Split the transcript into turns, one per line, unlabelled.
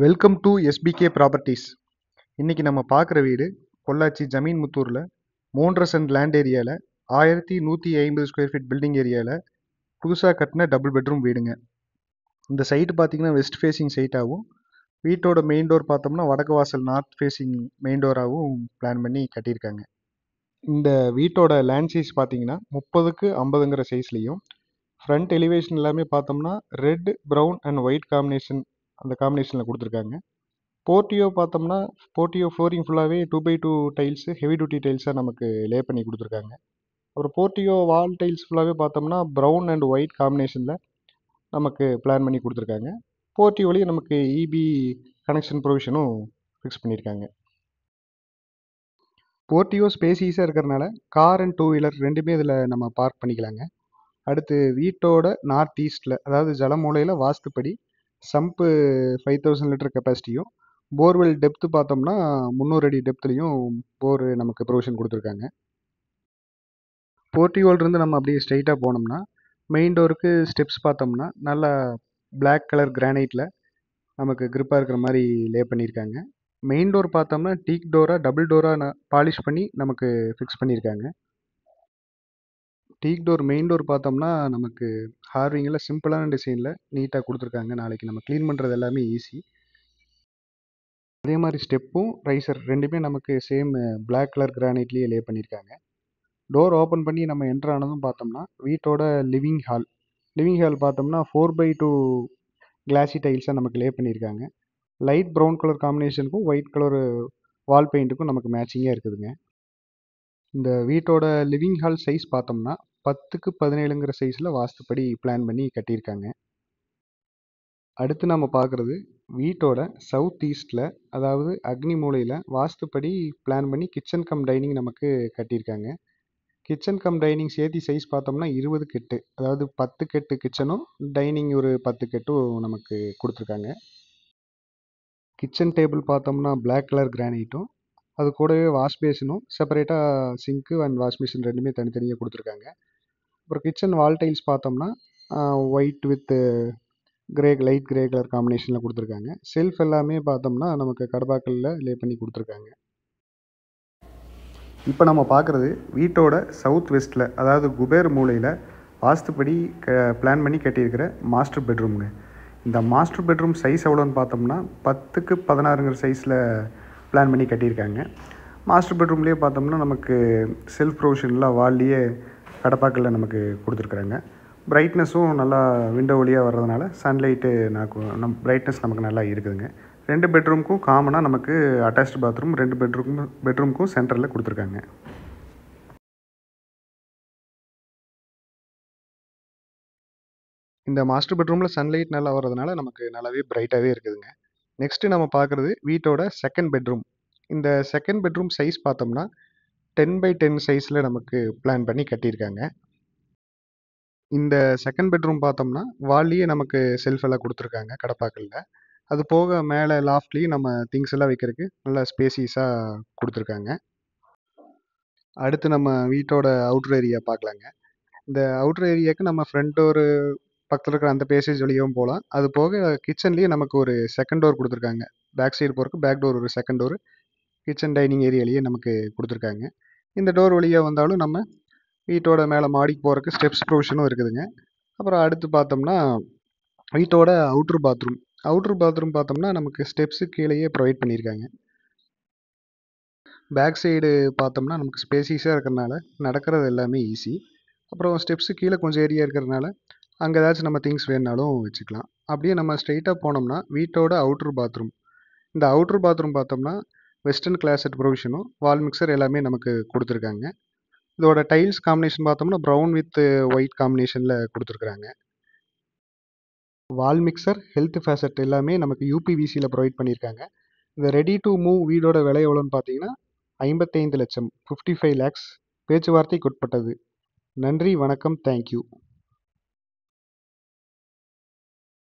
Welcome to SPK properties. இன்னைக்கு நம்ம பார்க்குற வீடு பொள்ளாச்சி ஜமீன் முத்தூரில் 3.5 சென்ட் லேண்ட் ஏரியாவில் 1150 ஸ்கொயர் ஃபீட் பில்டிங் ஏரியாவில் புதுசாக கட்டின டபுள் பெட்ரூம் வீடுங்க. இந்த சைட்டு பார்த்தீங்கன்னா வெஸ்ட் ஃபேஸிங் சைட்டாகவும், வீட்டோட மெயின் டோர் பார்த்தோம்னா வடக்கு வாசல் நார்த் ஃபேஸிங் மெயின் டோராகவும் பிளான் பண்ணி கட்டியிருக்காங்க. இந்த வீட்டோட லேண்ட் சைஸ் பார்த்தீங்கன்னா 30க்கு 50ங்கிற சைஸ்லையும், ஃப்ரண்ட் எலிவேஷன் எல்லாமே பார்த்தோம்னா red brown and white combination, அந்த காம்பினேஷனில் கொடுத்துருக்காங்க. போர்ட்டியோ பார்த்தோம்னா போர்ட்டியோ ஃப்ளோரிங் ஃபுல்லாகவே 2x2 டைல்ஸு ஹெவி டியூட்டி டைல்ஸாக நமக்கு லே பண்ணி கொடுத்துருக்காங்க. அப்புறம் போர்ட்டியோ வால் டைல்ஸ் ஃபுல்லாகவே பார்த்தோம்னா ப்ரௌன் அண்ட் ஒயிட் காம்பினேஷனில் நமக்கு பிளான் பண்ணி கொடுத்துருக்காங்க. போர்ட்டியோலேயும் நமக்கு இபி கனெக்ஷன் ப்ரொவிஷனும் ஃபிக்ஸ் பண்ணியிருக்காங்க. போர்ட்டியோ ஸ்பேசியஸாக இருக்கிறனால கார் அண்ட் 2 வீலர் ரெண்டுமே இதில் நம்ம பார்க் பண்ணிக்கலாங்க. அடுத்து வீட்டோட நார்த் ஈஸ்டில், அதாவது ஜலமூலையில் வாஸ்துப்படி சம்பு 5000 லிட்டர் கெப்பாசிட்டியும், போர்வெல் டெப்த்து பார்த்தோம்னா 300 அடி டெப்த்லையும் போர் நமக்கு ப்ரொவிஷன் கொடுத்துருக்காங்க. போர்ட்டியோலிருந்து நம்ம அப்படியே ஸ்ட்ரைட்டாக போனோம்னா மெயின் டோருக்கு ஸ்டெப்ஸ் பார்த்தோம்னா நல்லா பிளாக் கலர் கிரானைட்டில் நமக்கு கிரிப்பாக இருக்கிற மாதிரி லே பண்ணியிருக்காங்க. மெயின் டோர் பார்த்தோம்னா டீக் டோராக டபுள் டோராக பாலிஷ் பண்ணி நமக்கு ஃபிக்ஸ் பண்ணியிருக்காங்க. டீக் டோர் மெயின் டோர் பார்த்தோம்னா நமக்கு ஹார்விங்கில் சிம்பிளான டிசைனில் நீட்டாக கொடுத்துருக்காங்க. நாளைக்கு நம்ம க்ளீன் பண்ணுறது எல்லாமே ஈஸி. அதே மாதிரி ஸ்டெப்பும் ரைசர் ரெண்டுமே நமக்கு சேம் பிளாக் கலர் கிரானைட்லேயே லே பண்ணியிருக்காங்க. டோர் ஓப்பன் பண்ணி நம்ம என்ட்ரு ஆனதும் பார்த்தோம்னா வீட்டோட லிவிங் ஹால் பார்த்தோம்னா 4x2 கிளாசி டைல்ஸாக நமக்கு லே பண்ணியிருக்காங்க. லைட் ப்ரௌன் கலர் காம்பினேஷனுக்கும் ஒயிட் கலர் வால் பெயிண்ட்டுக்கும் நமக்கு மேட்சிங்காக இருக்குதுங்க. இந்த வீட்டோட லிவிங் ஹால் சைஸ் பார்த்தோம்னா 10க்கு 17ங்கிற சைஸில் வாஸ்துப்படி பிளான் பண்ணி கட்டியிருக்காங்க. அடுத்து நம்ம பார்க்குறது வீட்டோட சவுத் ஈஸ்டில், அதாவது அக்னி மூலையில் வாஸ்துப்படி பிளான் பண்ணி கிச்சன் கம் டைனிங் நமக்கு கட்டியிருக்காங்க. கிச்சன் கம் டைனிங் சேர்த்தி சைஸ் பார்த்தோம்னா 20 கெட்டு, அதாவது 10 கெட்டு கிச்சனும் டைனிங் ஒரு 10 கெட்டும் நமக்கு கொடுத்துருக்காங்க. கிச்சன் டேபிள் பார்த்தோம்னா பிளாக் கலர் கிரானைட்டும், அது கூடவே வாஷ் பேஷனும் செப்பரேட்டாக சிங்க்கு அண்ட் வாஷ் மிஷின் ரெண்டுமே தனித்தனியாக கொடுத்துருக்காங்க. அப்புறம் கிச்சன் வால் டைல்ஸ் பார்த்தோம்னா white with light grey colour காம்பினேஷனில் கொடுத்துருக்காங்க. செல்ஃப் எல்லாமே பார்த்தோம்னா நமக்கு கடப்பாக்கல்ல லே பண்ணி கொடுத்துருக்காங்க. இப்போ நம்ம பார்க்குறது வீட்டோட சவுத் வெஸ்ட்டில், அதாவது குபேர் மூலையில் வாஸ்துப்படி பிளான் பண்ணி கட்டியிருக்கிற மாஸ்டர் பெட்ரூம்ங்க. இந்த மாஸ்டர் பெட்ரூம் சைஸ் எவ்வளோன்னு பார்த்தோம்னா 10க்கு 16ங்கிற சைஸில் பிளான் பண்ணி கட்டியிருக்காங்க. மாஸ்டர் பெட்ரூம்லேயே பார்த்தோம்னா நமக்கு செல்ஃப் ப்ரொவிஷன்லாம் வால்லையே கடப்பாக்கல்ல நமக்கு கொடுத்துருக்குறாங்க. பிரைட்னஸும் நல்லா விண்டோ வழியாக வர்றதுனால சன்லைட்டு பிரைட்னஸ் நமக்கு நல்லா இருக்குதுங்க. 2 பெட்ரூமுக்கும் காமனாக நமக்கு அட்டாச்டு பாத்ரூம் 2 பெட்ரூமுக்கும் சென்டரில் கொடுத்துருக்காங்க. இந்த மாஸ்டர் பெட்ரூமில் சன்லைட் நல்லா வர்றதுனால நமக்கு நல்லாவே பிரைட்டாகவே இருக்குதுங்க. நெக்ஸ்ட்டு நம்ம பார்க்குறது வீட்டோட செகண்ட் பெட்ரூம். இந்த செகண்ட் பெட்ரூம் சைஸ் பார்த்தோம்னா 10x10 சைஸில் நமக்கு பிளான் பண்ணி கட்டியிருக்காங்க. இந்த செகண்ட் பெட்ரூம் பார்த்தோம்னா வால்லையே நமக்கு செல்ஃப் எல்லாம் கொடுத்துருக்காங்க கடப்பாக்கல்ல. அது போக மேலே லாஃப்ட்லேயும் நம்ம திங்ஸ் எல்லாம் வைக்கிறதுக்கு நல்லா ஸ்பேசியஸாக கொடுத்துருக்காங்க. அடுத்து நம்ம வீட்டோட அவுட்டர் ஏரியா பார்க்கலாங்க. இந்த அவுட்டர் ஏரியாவுக்கு நம்ம ஃப்ரண்ட் டோரு பக்கத்தில் இருக்கிற அந்த பேசேஜ் வழியாகவும் போகலாம். அது போக கிச்சன்லேயே நமக்கு ஒரு செகண்ட் டோர் கொடுத்துருக்காங்க. பேக் சைடு போகிறதுக்கு பேக் டோர் ஒரு செகண்ட் டோர் கிச்சன் டைனிங் ஏரியாலேயே நமக்கு கொடுத்துருக்காங்க. இந்த டோர் வழியாக வந்தாலும் நம்ம வீட்டோட மேலே மாடிக்கு போகிறதுக்கு ஸ்டெப்ஸ் ப்ரொவிஷனும் இருக்குதுங்க. அப்புறம் அடுத்து பார்த்தோம்னா வீட்டோட அவுட்ரு பாத்ரூம் பார்த்தோம்னா நமக்கு ஸ்டெப்ஸு கீழேயே ப்ரொவைட் பண்ணியிருக்காங்க. பேக் சைடு பார்த்தோம்னா நமக்கு ஸ்பேசியஸாக இருக்கிறனால நடக்கிறது எல்லாமே ஈஸி. அப்புறம் ஸ்டெப்ஸு கீழே கொஞ்சம் ஏரியா இருக்கிறதுனால அங்கே ஏதாச்சும் நம்ம திங்ஸ் வேணுனாலும் வச்சுக்கலாம். அப்படியே நம்ம ஸ்ட்ரைட்டாக போனோம்னா வீட்டோட அவுட்ரு பாத்ரூம். இந்த அவுட்ரு பாத்ரூம் பார்த்தோம்னா வெஸ்டர்ன் கிளாசட் ப்ரொவிஷனும் வால் மிக்சர் எல்லாமே நமக்கு கொடுத்துருக்காங்க. இதோட டைல்ஸ் காம்பினேஷன் பார்த்தோம்னா ப்ரௌன் வித் ஒயிட் காம்பினேஷனில் கொடுத்துருக்குறாங்க. வால் மிக்சர் ஹெல்த் ஃபேசட் எல்லாமே நமக்கு யூபிவிசியில் ப்ரொவைட் பண்ணியிருக்காங்க. இந்த ரெடி டு மூவ் வீடோட விலை எவ்வளோன்னு பார்த்தீங்கன்னா 55 லட்சம், 55 lakhs. பேச்சுவார்த்தைக்கு உட்பட்டது. நன்றி, வணக்கம், தேங்க்யூ.